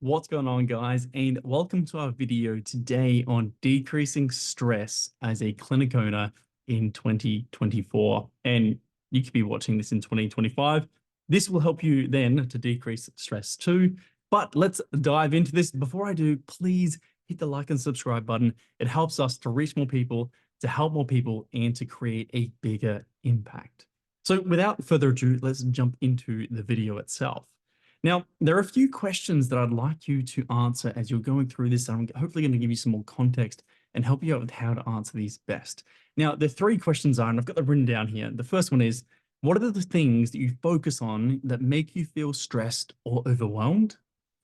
What's going on, guys? And welcome to our video today on decreasing stress as a clinic owner in 2024. And you could be watching this in 2025. This will help you then to decrease stress too. But let's dive into this. Before I do, please hit the like and subscribe button. It helps us to reach more people, to help more people, and to create a bigger impact. So without further ado, let's jump into the video itself. Now, there are a few questions that I'd like you to answer as you're going through this. I'm hopefully going to give you some more context and help you out with how to answer these best. Now, the three questions are, and I've got them written down here. The first one is, what are the things that you focus on that make you feel stressed or overwhelmed?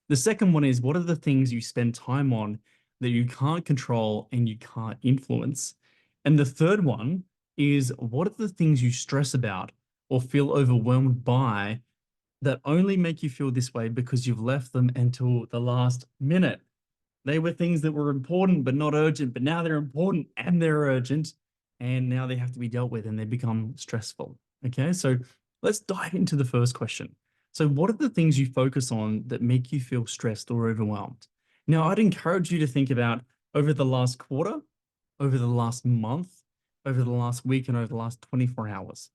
The second one is, what are the things you spend time on that you can't control and you can't influence? And the third one is, what are the things you stress about or feel overwhelmed by that only make you feel this way because you've left them until the last minute? They were things that were important but not urgent, but now they're important and they're urgent, and now they have to be dealt with and they become stressful. Okay, so let's dive into the first question. So what are the things you focus on that make you feel stressed or overwhelmed? Now, I'd encourage you to think about over the last quarter, over the last month, over the last week, and over the last 24 hours.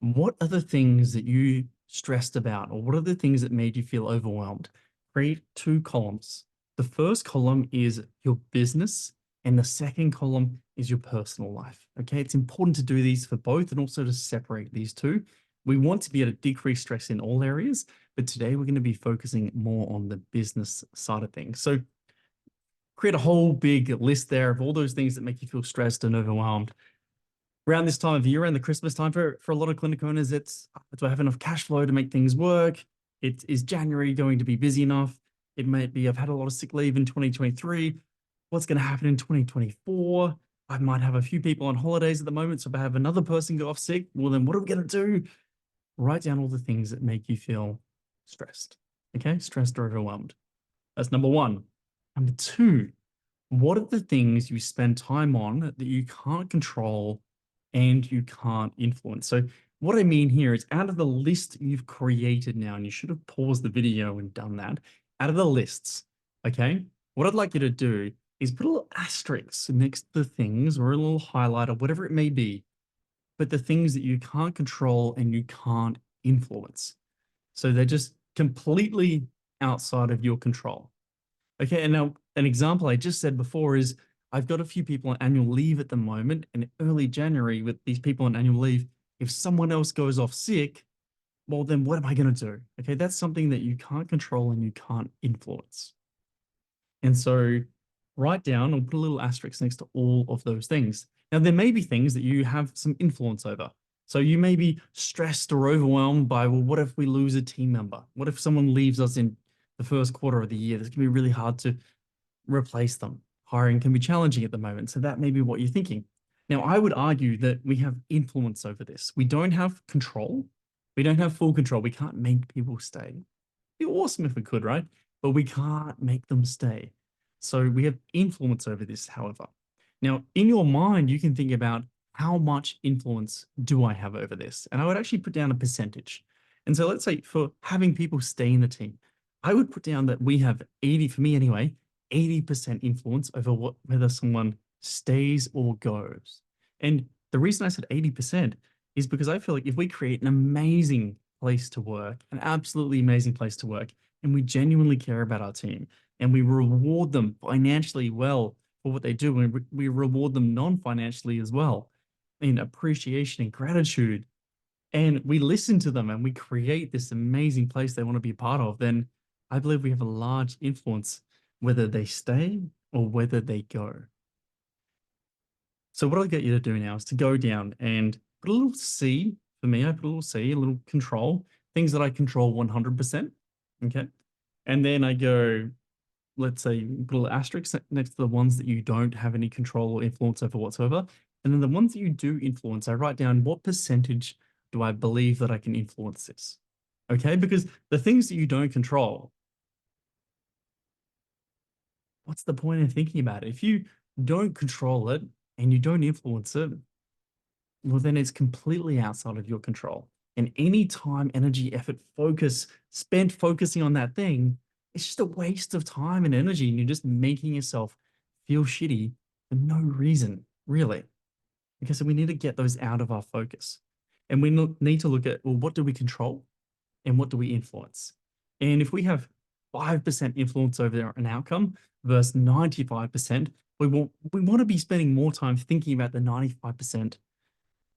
What are the things that you stressed about, or what are the things that made you feel overwhelmed? Create two columns. The first column is your business, and the second column is your personal life. Okay, it's important to do these for both and also to separate these two. We want to be able to decrease stress in all areas, but today we're going to be focusing more on the business side of things. So create a whole big list there of all those things that make you feel stressed and overwhelmed. Around this time of year, around the Christmas time, for a lot of clinic owners, it's, do I have enough cash flow to make things work? Is January going to be busy enough? It might be, I've had a lot of sick leave in 2023. What's going to happen in 2024? I might have a few people on holidays at the moment. So if I have another person go off sick, well, then what are we going to do? Write down all the things that make you feel stressed. Okay, stressed or overwhelmed. That's number one. Number two, what are the things you spend time on that you can't control and you can't influence? So what I mean here is, out of the list you've created now, and you should have paused the video and done that, out of the lists, okay, what I'd like you to do is put a little asterisk next to the things, or a little highlight, or whatever it may be, but the things that you can't control and you can't influence. So they're just completely outside of your control. Okay, and now an example I just said before is, I've got a few people on annual leave at the moment, and early January with these people on annual leave, if someone else goes off sick, well, then what am I going to do? Okay, that's something that you can't control and you can't influence. And so write down or put a little asterisk next to all of those things. Now, there may be things that you have some influence over. So you may be stressed or overwhelmed by, well, what if we lose a team member? What if someone leaves us in the first quarter of the year? This can be really hard to replace them. Hiring can be challenging at the moment. So that may be what you're thinking. Now, I would argue that we have influence over this. We don't have control. We don't have full control. We can't make people stay. It'd be awesome if we could, right? But we can't make them stay. So we have influence over this, however. Now, in your mind, you can think about, how much influence do I have over this? And I would actually put down a percentage. And so let's say for having people stay in the team, I would put down that we have 80, for me anyway, 80% influence over whether someone stays or goes. And the reason I said 80% is because I feel like if we create an amazing place to work, an absolutely amazing place to work, and we genuinely care about our team, and we reward them financially well for what they do, and we reward them non-financially as well, in appreciation and gratitude, and we listen to them and we create this amazing place they want to be a part of, then I believe we have a large influence whether they stay or whether they go. So what I'll get you to do now is to go down and put a little C. For me, I put a little C, a little control, things that I control 100%. Okay. And then I go, let's say, put a little asterisk next to the ones that you don't have any control or influence over whatsoever. And then the ones that you do influence, I write down, what percentage do I believe that I can influence this? Okay. Because the things that you don't control, what's the point in thinking about it? If you don't control it and you don't influence it, well, then it's completely outside of your control. And any time, energy, effort, focus spent focusing on that thing it's just a waste of time and energy, and you're just making yourself feel shitty for no reason, really. Because we need to get those out of our focus. And we need to look at, well, what do we control and what do we influence? And if we have 5% influence over an outcome versus 95%, we want to be spending more time thinking about the 95%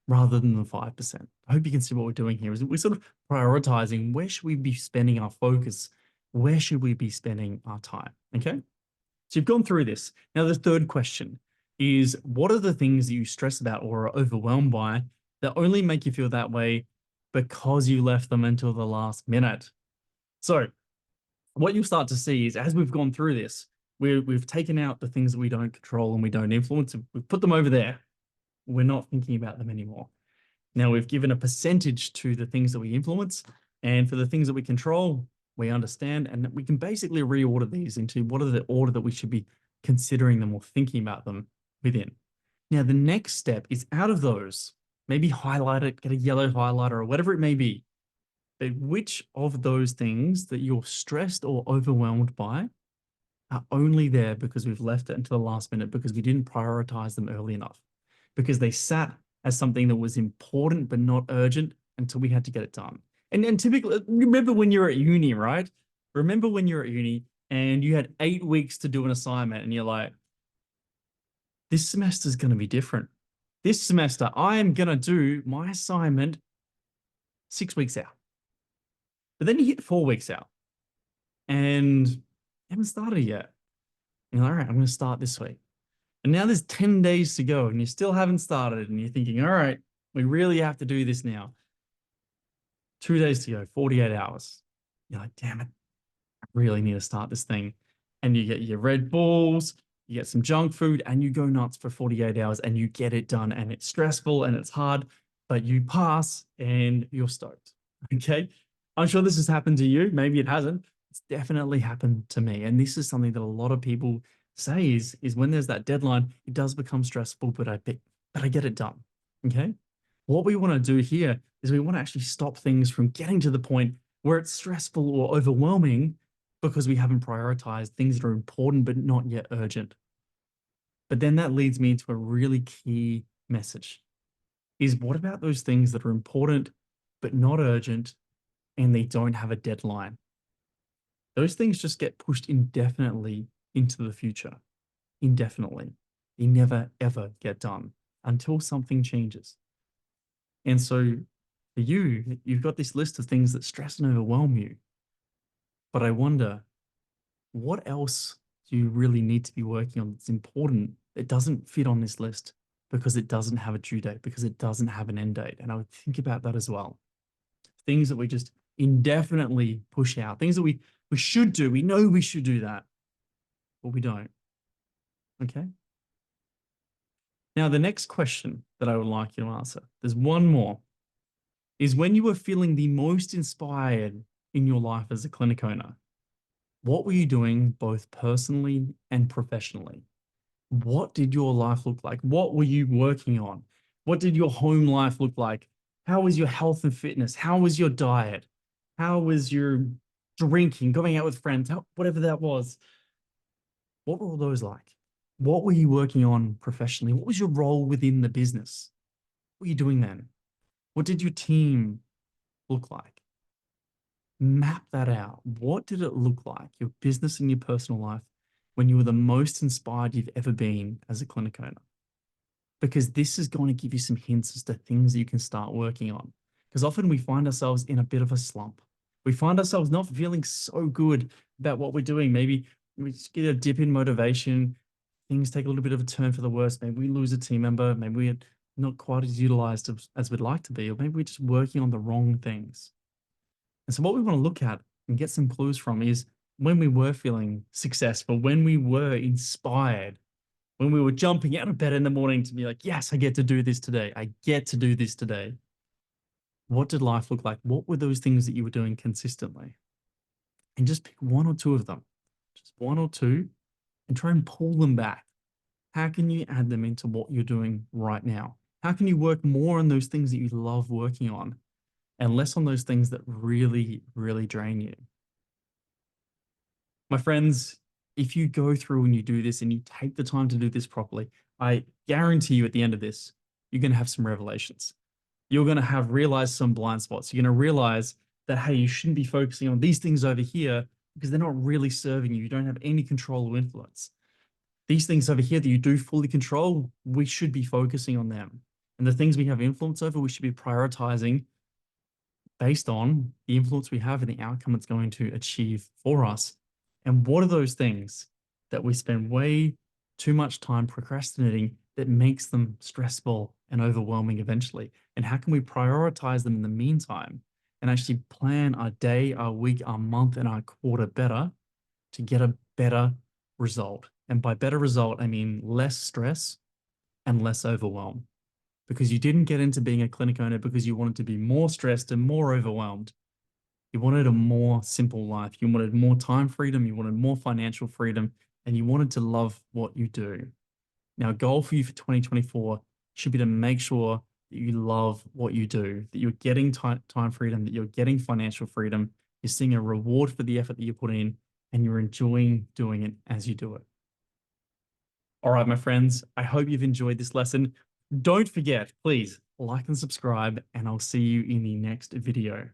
rather than the 5%. I hope you can see what we're doing here. Is we're sort of prioritizing where should we be spending our focus? Where should we be spending our time? Okay. So you've gone through this. Now, the third question is, what are the things that you stress about or are overwhelmed by that only make you feel that way because you left them until the last minute? So what you'll start to see is, as we've gone through this, we've taken out the things that we don't control and we don't influence. We've put them over there. We're not thinking about them anymore. Now we've given a percentage to the things that we influence, and for the things that we control, we understand, and we can basically reorder these into what are the order that we should be considering them or thinking about them within. Now, the next step is out of those, maybe highlight it, get a yellow highlighter or whatever it may be, but which of those things that you're stressed or overwhelmed by are only there because we've left it until the last minute because we didn't prioritize them early enough, because they sat as something that was important but not urgent until we had to get it done. And typically, remember when you're at uni, right? Remember when you're at uni and you had 8 weeks to do an assignment and you're like, this semester is going to be different. This semester, I am going to do my assignment 6 weeks out. But then you hit 4 weeks out and you haven't started yet. You're like, all right, I'm going to start this week. And now there's 10 days to go and you still haven't started. And you're thinking, all right, we really have to do this now. 2 days to go, 48 hours. You're like, damn it, I really need to start this thing. And you get your Red Bulls, you get some junk food, and you go nuts for 48 hours and you get it done. And it's stressful and it's hard, but you pass and you're stoked. Okay. I'm sure this has happened to you. Maybe it hasn't. It's definitely happened to me. And this is something that a lot of people say is when there's that deadline, it does become stressful, but I get it done. Okay. What we want to do here is we want to actually stop things from getting to the point where it's stressful or overwhelming because we haven't prioritized things that are important but not yet urgent. But then that leads me into a really key message is, what about those things that are important but not urgent and they don't have a deadline? Those things just get pushed indefinitely into the future. Indefinitely. They never, ever get done until something changes. And so for you, you've got this list of things that stress and overwhelm you. But I wonder, what else do you really need to be working on that's important that doesn't fit on this list because it doesn't have a due date, because it doesn't have an end date? And I would think about that as well. Things that we just indefinitely push out, things that we should do. We know we should do that, but we don't. Okay. Now, the next question that I would like you to answer, there's one more, is when you were feeling the most inspired in your life as a clinic owner, what were you doing both personally and professionally? What did your life look like? What were you working on? What did your home life look like? How was your health and fitness? How was your diet? How was your drinking, going out with friends, whatever that was? What were all those like? What were you working on professionally? What was your role within the business? What were you doing then? What did your team look like? Map that out. What did it look like, your business and your personal life, when you were the most inspired you've ever been as a clinic owner? Because this is going to give you some hints as to things that you can start working on. Because often we find ourselves in a bit of a slump. We find ourselves not feeling so good about what we're doing. Maybe we just get a dip in motivation. Things take a little bit of a turn for the worse. Maybe we lose a team member. Maybe we're not quite as utilized as we'd like to be, or maybe we're just working on the wrong things. And so what we want to look at and get some clues from is when we were feeling successful, when we were inspired, when we were jumping out of bed in the morning to be like, yes, I get to do this today. I get to do this today. What did life look like? What were those things that you were doing consistently? And just pick one or two of them, just one or two, and try and pull them back. How can you add them into what you're doing right now? How can you work more on those things that you love working on and less on those things that really, really drain you? My friends, if you go through and you do this and you take the time to do this properly, I guarantee you at the end of this, you're going to have some revelations. You're going to have realized some blind spots. You're going to realize that, hey, you shouldn't be focusing on these things over here because they're not really serving you. You don't have any control or influence. These things over here that you do fully control, we should be focusing on them. And the things we have influence over, we should be prioritizing based on the influence we have and the outcome it's going to achieve for us. And what are those things that we spend way too much time procrastinating that makes them stressful and overwhelming eventually? And how can we prioritize them in the meantime and actually plan our day, our week, our month, and our quarter better to get a better result? And by better result, I mean less stress and less overwhelm, because you didn't get into being a clinic owner because you wanted to be more stressed and more overwhelmed. You wanted a more simple life. You wanted more time freedom. You wanted more financial freedom, and you wanted to love what you do. Now, a goal for you for 2024 should be to make sure that you love what you do, that you're getting time freedom, that you're getting financial freedom, you're seeing a reward for the effort that you put in, and you're enjoying doing it as you do it. All right, my friends, I hope you've enjoyed this lesson. Don't forget, please like and subscribe, and I'll see you in the next video.